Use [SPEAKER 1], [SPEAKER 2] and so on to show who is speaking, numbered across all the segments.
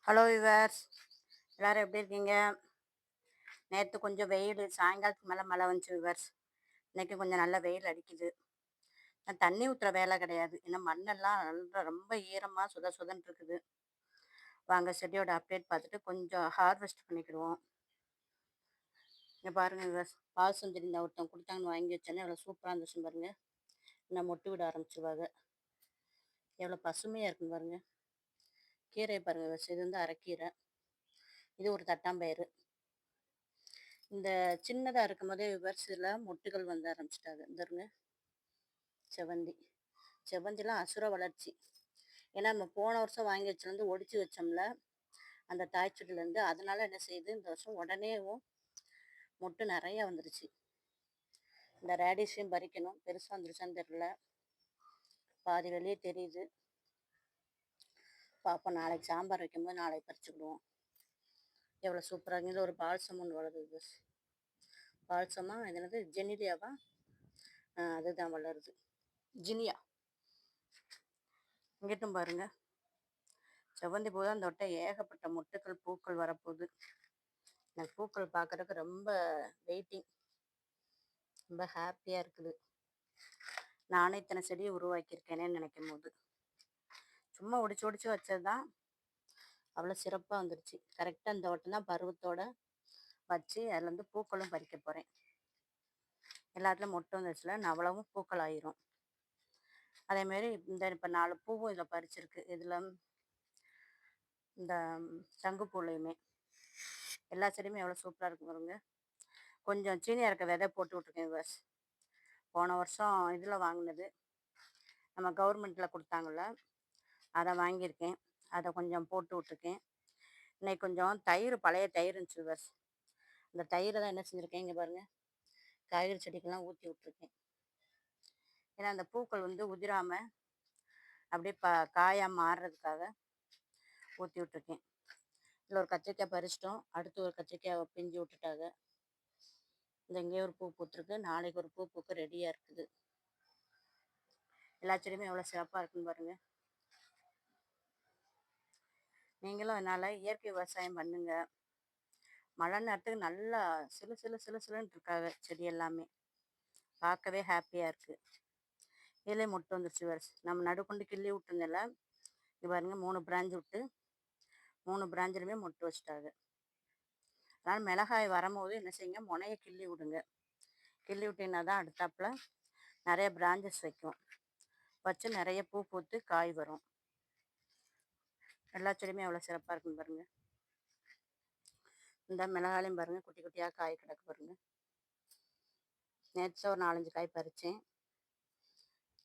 [SPEAKER 1] Hello viewers, எல்லாரும் எப்படி இருக்கீங்க? நேற்று கொஞ்சம் வெயில், சாயங்காலத்துக்கு மேலே மழை வந்துச்சு விவர்ஸ். இன்னைக்கு கொஞ்சம் நல்ல வெயில் அடிக்குது. நான் தண்ணி ஊற்றுற வேலை கிடையாது, ஏன்னா மண்ணெல்லாம் நல்லா ரொம்ப ஈரமாக சுத சுதன்னு இருக்குது. வாங்க செடியோட அப்டேட் பார்த்துட்டு கொஞ்சம் ஹார்வெஸ்ட் பண்ணிக்கிடுவோம். இங்கே பாருங்க விவர்ஸ், பால் சுந்தரி இந்த ஒருத்தன் கொடுத்தாங்கன்னு வாங்கி வச்சேன்னா எவ்வளோ சூப்பராக இருந்துச்சு பாருங்க. இன்னும் மொட்டு விட ஆரம்பிச்சிருவாங்க. எவ்வளோ பசுமையாக இருக்குன்னு பாருங்க. கீரையை பாருங்க விவர்ஸ், இது வந்து அரைக்கீரை, இது ஒரு தட்டாம்பயிறு. இந்த சின்னதாக இருக்கும் போதே விவர்ஸில் மொட்டுகள் வந்து ஆரம்பிச்சிட்டாங்க. இந்த செவந்தி, செவந்திலாம் அசுர வளர்ச்சி. ஏன்னா நம்ம போன வருஷம் வாங்கி வச்சுருந்து ஒடிச்சு வச்சோம்ல அந்த தாய்ச்சொடிலேருந்து, அதனால என்ன செய்யுது இந்த வருஷம் உடனேவும் மொட்டு நிறைய வந்துருச்சு. இந்த ரேடிஷையும் பறிக்கணும், பெருசாக வந்துருச்சான்னு தெரியல, பாதி வெளியே தெரியுது. பார்ப்போம், நாளைக்கு சாம்பார் வைக்கும்போது நாளைக்கு பறிச்சுக்கிடுவோம். எவ்வளோ சூப்பராக இதில் ஒரு பால்சம் ஒன்று வளருது. பால்சமா இது என்னது, ஜெனிலியாவா? அதுதான் வளருது, ஜினியா. இங்கிட்டும் பாருங்க, செவ்வந்தி பூ தான் தொட்ட ஏகப்பட்ட மொட்டுக்கள் பூக்கள் வரப்போகுது. எனக்கு பூக்கள் பார்க்குறதுக்கு ரொம்ப வெயிட்டிங், ரொம்ப ஹாப்பியாக இருக்குது. நானே இத்தனை செடியை உருவாக்கியிருக்கேனேன்னு நினைக்கும் போது, சும்மா ஒடிச்சு ஒடிச்சு வச்சது தான் அவ்வளோ சிறப்பாக வந்துருச்சு. கரெக்டாக இந்த வட்டம் தான் பருவத்தோட வச்சு அதுலேருந்து பூக்களும் பறிக்க போகிறேன். எல்லாத்துலையும் மொட்டு வந்துச்சுல, நவளவும் பூக்கள் ஆயிரும். அதேமாரி இந்த இப்போ 4 பூவும் இதில் பறிச்சிருக்கு. இதில் இந்த சங்குப்பூலையுமே எல்லா செடியுமே எவ்வளோ சூப்பராக இருக்கு பாருங்க. கொஞ்சம் சீனியாக இருக்க விதை போட்டு விட்ருக்கேன் பஸ். போன வருஷம் இதில் வாங்கினது, நம்ம கவர்மெண்ட்டில் கொடுத்தாங்கள்ல, அதை வாங்கியிருக்கேன். அதை கொஞ்சம் போட்டு விட்ருக்கேன். இன்னைக்கு கொஞ்சம் தயிர், பழைய தயிர் இருந்துச்சு பஸ். அந்த தயிரை தான் என்ன செஞ்சுருக்கேன், இங்கே பாருங்கள், காய்கறி செடிக்கெல்லாம் ஊற்றி விட்ருக்கேன். ஏன்னா அந்த பூக்கள் வந்து உதிராமல் அப்படியே காயாக மாறுறதுக்காக ஊற்றி விட்ருக்கேன். இதில் ஒரு கத்திரிக்காய் பறிச்சிட்டோம், அடுத்து ஒரு கத்திரிக்காய் பிஞ்சு விட்டுட்டாங்க. இந்த இங்கேயே ஒரு பூ பூத்துருக்கு, நாளைக்கு ஒரு பூ பூக்க ரெடியாக இருக்குது. எல்லா செடியுமே எவ்வளோ சிறப்பாக இருக்குன்னு பாருங்கள். நீங்களும் அதனால் இயற்கை விவசாயம் பண்ணுங்க. மழை நேரத்துக்கு நல்லா சிலு சிலு சிலு சிலுன்னு இருக்காங்க செடி எல்லாமே, பார்க்கவே ஹாப்பியாக இருக்குது. இதிலே மொட்டு வந்துருச்சு வேறு. நம்ம நடுக்கொண்டு கிள்ளி விட்டுருந்தல, இது பாருங்க 3 பிராஞ்சு விட்டு 3 பிராஞ்சிலுமே மொட்டு வச்சுட்டாங்க. அதனால் மிளகாய் வரும்போது என்ன செய்யுங்க, முனையை கிள்ளி விடுங்க. கிள்ளி விட்டீங்கன்னா தான் அடுத்தாப்புல நிறைய பிராஞ்சஸ் வைக்கும், வச்சு நிறைய பூ பூத்து காய் வரும். எல்லா செடியுமே எவ்வளோ சிறப்பாக இருக்குன்னு பாருங்கள். இந்த மிளகாலையும் பாருங்கள், குட்டி குட்டியாக காய் கிடக்கு பாருங்கள். நேற்று ஒரு 4-5 காய் பறித்தேன்,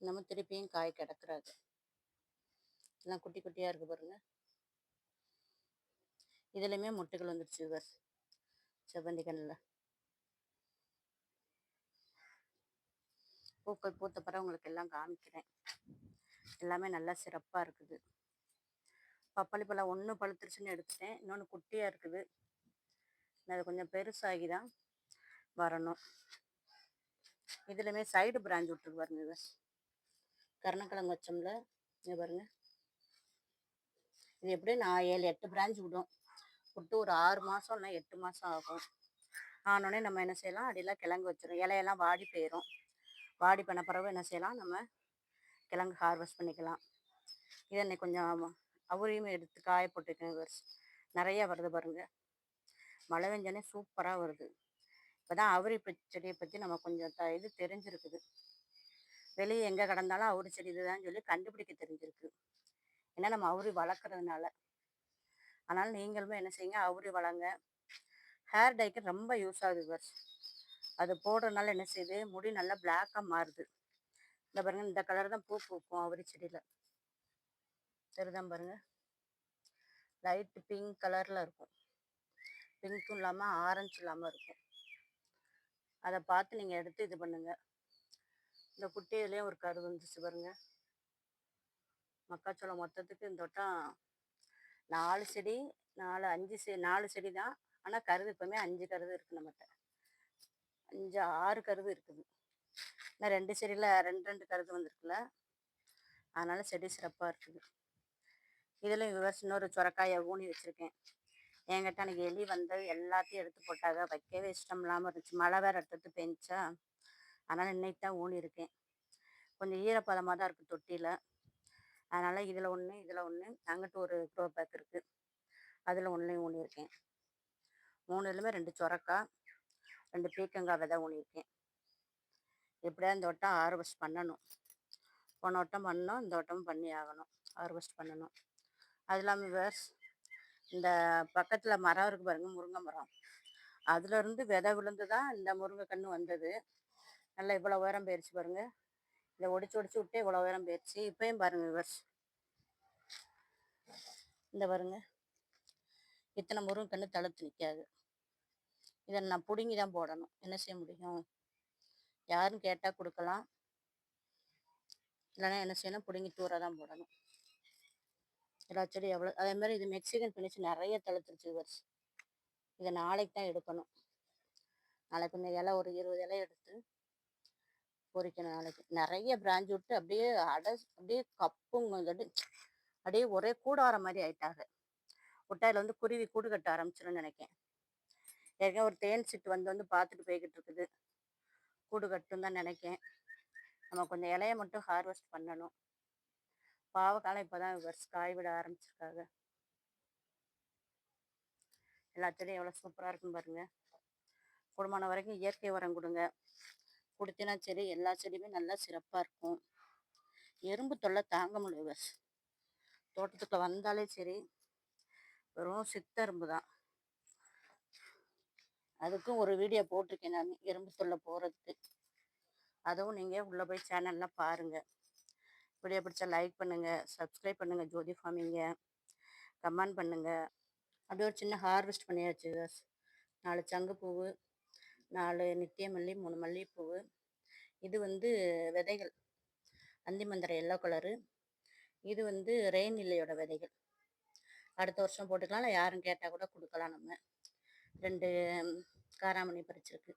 [SPEAKER 1] இன்னமும் திருப்பியும் காய் கிடக்குறாது. எல்லாம் குட்டி குட்டியாக இருக்குது பாருங்கள். இதுலையுமே மொட்டுகள் வந்துடுச்சு பஸ், செவ்வந்தி கண்ணில். பூக்கள் பூத்த பிறகு உங்களுக்கு எல்லாம் காமிக்கிறேன். எல்லாமே நல்லா சிறப்பாக இருக்குது. பப்பாளி பழம் ஒன்று பழுத்துருச்சுன்னு எடுத்துட்டேன், இன்னொன்று குட்டியாக இருக்குது. அது கொஞ்சம் பெருசாகி தான் வரணும். இதுலையுமே சைடு பிராஞ்ச் விட்டுருக்கு பாருங்க இது, கருணக்கிழங்கு வச்சோம்ல, இங்கே பாருங்க. இது எப்படியும் 7-8 பிராஞ்ச் விடும், விட்டு ஒரு 6 மாதம் இல்லை 8 மாதம் ஆகும். ஆனோடனே நம்ம என்ன செய்யலாம், அடியெல்லாம் கிழங்கு வச்சிடும், இலையெல்லாம் வாடி போயிடும். வாடி பண்ண பிறகு என்ன செய்யலாம், நம்ம கிழங்கு ஹார்வெஸ்ட் பண்ணிக்கலாம். இதை இன்னைக்கு கொஞ்சம் அவரையுமே எடுத்து காய போட்டுருக்கேன். நிறைய வருது பாருங்க, மழை பெஞ்சோடனே சூப்பராக வருது. இப்போ தான் அவரி செடியை பற்றி நம்ம கொஞ்சம் இது தெரிஞ்சிருக்குது. வெளியே எங்கே கிடந்தாலும் அவரி செடி இதுதான் சொல்லி கண்டுபிடிக்க தெரிஞ்சிருக்கு, ஏன்னா நம்ம அவரி வளர்க்குறதுனால. அதனால் நீங்களுமே என்ன செய்யுங்க, அவரி வளங்க. ஹேர் டைக்கு ரொம்ப யூஸ் ஆகுது பஸ். அது போடுறதுனால என்ன செய்யுது, முடி நல்லா பிளாக்காக மாறுது. இந்த பாருங்க, இந்த கலர் தான் பூ பூக்கும் அவரி செடியில், சரிதான் பாருங்க. லைட் பிங்க் கலரில் இருக்கும், பிங்க்கும் இல்லாமல் ஆரஞ்சு இல்லாமல் இருக்கும். அதை பார்த்து நீங்கள் எடுத்து இது பண்ணுங்க. இந்த குட்டியிலேயே ஒரு கரு வந்துச்சு பாருங்க. மக்காச்சோளம் மொத்தத்துக்கு இந்த வட்டம் 4 செடி, 4 செடி தான். ஆனால் கருது எப்பவுமே 5 கருது இருக்குது நம்மகிட்ட, 5-6 கருது இருக்குது. இன்னும் 2 செடியில் 2 கருது வந்திருக்குல்ல, அதனால செடி சிறப்பாக இருக்குது. இதில் விவர்ஸ் இன்னொரு சுரக்காயை ஊனி வச்சுருக்கேன். என்கிட்ட அன்றைக்கி எலி வந்து எல்லாத்தையும் எடுத்து போட்டாங்க. வைக்கவே இஷ்டம் இல்லாமல் இருந்துச்சு. மழை வேறு எடுத்து பெஞ்சா, அதனால் இன்னைக்கு தான் ஊனியிருக்கேன். கொஞ்சம் ஈரப்பதமாக தான் இருக்குது தொட்டியில். அதனால் இதில் ஒன்று, இதில் ஒன்று, அங்கிட்டு ஒரு க்ரோ பேக் இருக்குது, அதில் ஒன்றையும் ஊனியிருக்கேன். 3லுமே 2 சுரக்காய், 2 பீக்கங்காய் விதை ஊனியிருக்கேன். எப்படியா இந்த வட்டம் ஹார்வெஸ்ட் பண்ணணும். போன வட்டம் பண்ணோம், இந்த வட்டமும் பண்ணி ஆகணும். ஹார்வெஸ்ட் பண்ணணும். அது இல்லாமல் விவர்ஸ், இந்த பக்கத்தில் மரம் இருக்குது பாருங்க, முருங்கை மரம். அதுலேருந்து விதை விழுந்து தான் இந்த முருங்கை கன்று வந்தது. நல்லா இவ்வளோ உயரம் போயிடுச்சு பாருங்கள். இதை ஒடிச்சு ஒடிச்சு விட்டு இவ்வளோ உயரம் போயிடுச்சு. இப்போயும் பாருங்கள் விவர்ஸ், இந்த பாருங்க, இத்தனை முருங்கை கன்று தழுத்து நிற்காது. இதை நான் பிடுங்கி தான் போடணும். என்ன செய்ய முடியும்? யாரும் கேட்டால் கொடுக்கலாம், இல்லைன்னா என்ன செய்யணும், பிடுங்கி தூர தான் போடணும். எல்லா செடி எவ்வளோ, அதே மாதிரி இது மெக்சிகன் பினிஷ் நிறைய தழுத்துருச்சு விவர்ஸ். இதை நாளைக்கு தான் எடுக்கணும். நாளைக்கு இந்த இலை ஒரு 20 இலை எடுத்து பொறிக்கணும். நாளைக்கு நிறைய பிராஞ்ச் விட்டு அப்படியே அப்படியே கப்புங்க, அப்படியே ஒரே கூடார மாதிரி ஆயிட்டாங்க. விட்டாயில் வந்து குருவி கூடு கட்ட ஆரம்பிச்சிடும்னு நினைக்கேன். ஏற்கனவே ஒரு தேன் சிட்டு வந்து பார்த்துட்டு போய்கிட்டு இருக்குது. கூடு கட்டும் தான் நினைக்கேன். நம்ம கொஞ்சம் இலையை மட்டும் ஹார்வெஸ்ட் பண்ணணும். பாவக்காலம் இப்போ தான் விவர்ஸ் காய் விட ஆரம்பிச்சிருக்காங்க. எல்லா செடியும் எவ்வளோ சூப்பராக இருக்குன்னு பாருங்கள். கூடுமான வரைக்கும் இயற்கை உரம் கொடுங்க. கொடுத்தினா செடி எல்லா செடியுமே நல்லா சிறப்பாக இருக்கும். எறும்பு தொல்லை தாங்க முடியல விவர்ஸ். தோட்டத்துக்குள்ள வந்தாலே சரி, வெறும் சித்தெரும்பு தான். அதுக்கும் ஒரு வீடியோ போட்டிருக்கேன் நான், எறும்பு தொல்லை போகிறதுக்கு. அதுவும் நீங்கள் உள்ளே போய் சேனல்லாம் பாருங்கள். வீடியோ பிடிச்சா லைக் பண்ணுங்கள், சப்ஸ்கிரைப் பண்ணுங்கள் ஜோதி ஃபார்மிங்க, கமெண்ட் பண்ணுங்கள். அப்படியே ஒரு சின்ன ஹார்வெஸ்ட் பண்ணியாச்சு. 4 சங்குப்பூவு, 4 நித்தியமல்லி, 3 மல்லிகைப்பூவு. இது வந்து விதைகள், அந்திமந்திர எல்லோ கலரு. இது வந்து ரெயின் இல்லையோட விதைகள். அடுத்த வருஷம் போட்டுக்கலாம், இல்லை யாரும் கேட்டால் கூட கொடுக்கலாம். நம்ம 2 காராமணி பறிச்சிருக்கு.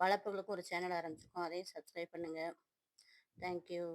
[SPEAKER 1] வளர்ப்புகளுக்கு ஒரு சேனல் ஆரம்பிச்சிருக்கோம், அதையும் சப்ஸ்கிரைப் பண்ணுங்கள். தேங்க்யூ.